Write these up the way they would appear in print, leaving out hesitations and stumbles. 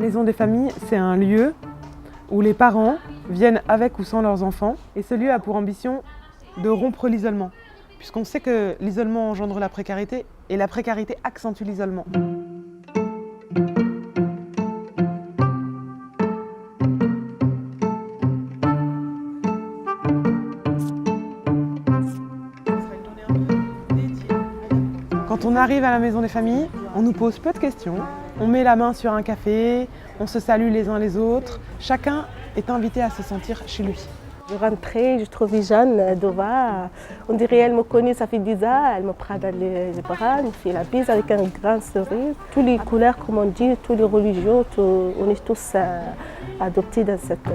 maison des familles, c'est un lieu où les parents viennent avec ou sans leurs enfants. Et ce lieu a pour ambition de rompre l'isolement, puisqu'on sait que l'isolement engendre la précarité et la précarité accentue l'isolement. Quand on arrive à la maison des familles, on nous pose peu de questions. On met la main sur un café, on se salue les uns les autres. Chacun est invité à se sentir chez lui. Je rentrais, je trouvais Jeanne Dova. On dirait qu'elle me connaît, ça fait 10 ans. Elle me prend dans les bras, elle me fait la bise avec un grand sourire. Toutes les couleurs, comme on dit, toutes les religions, on est tous adoptés dans cette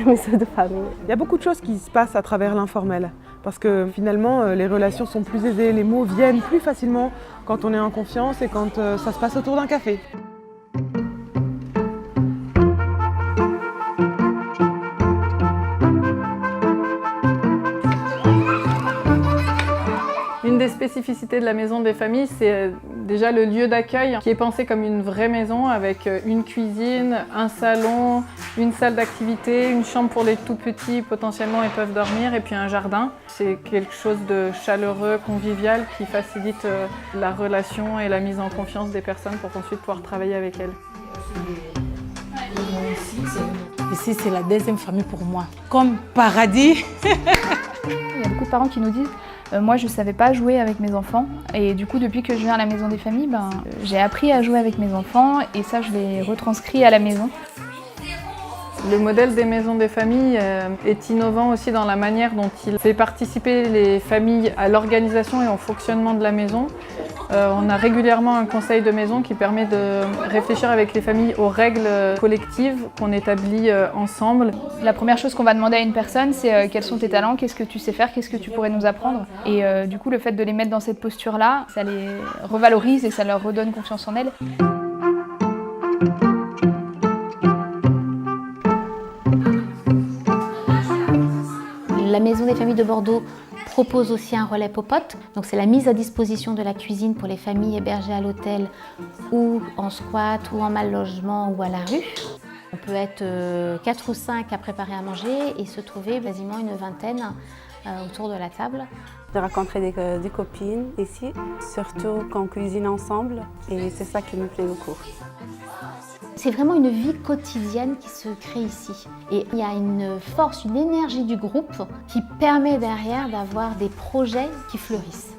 maison de famille. Il y a beaucoup de choses qui se passent à travers l'informel. Parce que finalement, les relations sont plus aisées, les mots viennent plus facilement quand on est en confiance et quand ça se passe autour d'un café. Une des spécificités de la maison des familles, c'est déjà le lieu d'accueil qui est pensé comme une vraie maison avec une cuisine, un salon, une salle d'activité, une chambre pour les tout petits, potentiellement ils peuvent dormir, et puis un jardin. C'est quelque chose de chaleureux, convivial qui facilite la relation et la mise en confiance des personnes pour ensuite pouvoir travailler avec elles. Ici, c'est la deuxième famille pour moi, comme paradis. Il y a beaucoup de parents qui nous disent moi je ne savais pas jouer avec mes enfants et du coup depuis que je viens à la maison des familles, j'ai appris à jouer avec mes enfants et ça je l'ai retranscrit à la maison. Le modèle des maisons des familles est innovant aussi dans la manière dont il fait participer les familles à l'organisation et au fonctionnement de la maison. On a régulièrement un conseil de maison qui permet de réfléchir avec les familles aux règles collectives qu'on établit ensemble. La première chose qu'on va demander à une personne, c'est quels sont tes talents, qu'est-ce que tu sais faire, qu'est-ce que tu pourrais nous apprendre. Et du coup, le fait de les mettre dans cette posture-là, ça les revalorise et ça leur redonne confiance en elles. La Maison des familles de Bordeaux propose aussi un relais popote. Donc c'est la mise à disposition de la cuisine pour les familles hébergées à l'hôtel ou en squat ou en mal logement ou à la rue. On peut être 4 ou 5 à préparer à manger et se trouver quasiment une vingtaine autour de la table. J'ai rencontré des copines ici, surtout qu'on cuisine ensemble et c'est ça qui me plaît beaucoup. C'est vraiment une vie quotidienne qui se crée ici. Et il y a une force, une énergie du groupe qui permet derrière d'avoir des projets qui fleurissent.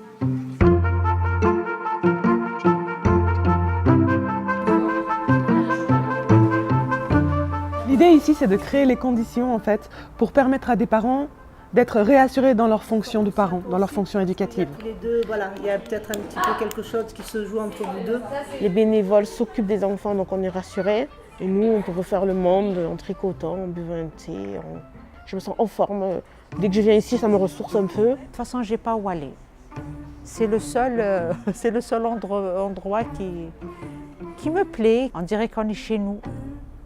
L'idée ici, c'est de créer les conditions en fait, pour permettre à des parents d'être réassurés dans leur fonction de parents, dans leur fonction éducative. Tous les deux, voilà, il y a peut-être un petit peu quelque chose qui se joue entre vous deux. Les bénévoles s'occupent des enfants, donc on est rassurés. Et nous, on peut refaire le monde en tricotant, en buvant un thé. Je me sens en forme. Dès que je viens ici, ça me ressource un peu. De toute façon, je n'ai pas où aller. C'est le seul endroit qui me plaît. On dirait qu'on est chez nous,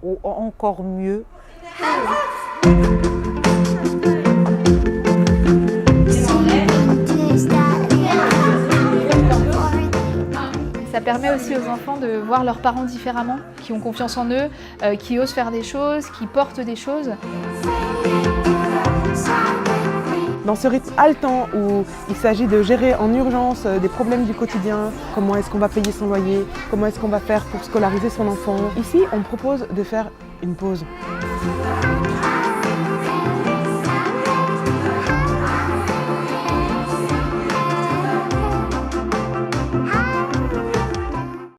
ou encore mieux. Ça permet aussi aux enfants de voir leurs parents différemment, qui ont confiance en eux, qui osent faire des choses, qui portent des choses. Dans ce rythme haletant où il s'agit de gérer en urgence des problèmes du quotidien, comment est-ce qu'on va payer son loyer, comment est-ce qu'on va faire pour scolariser son enfant, ici on propose de faire une pause.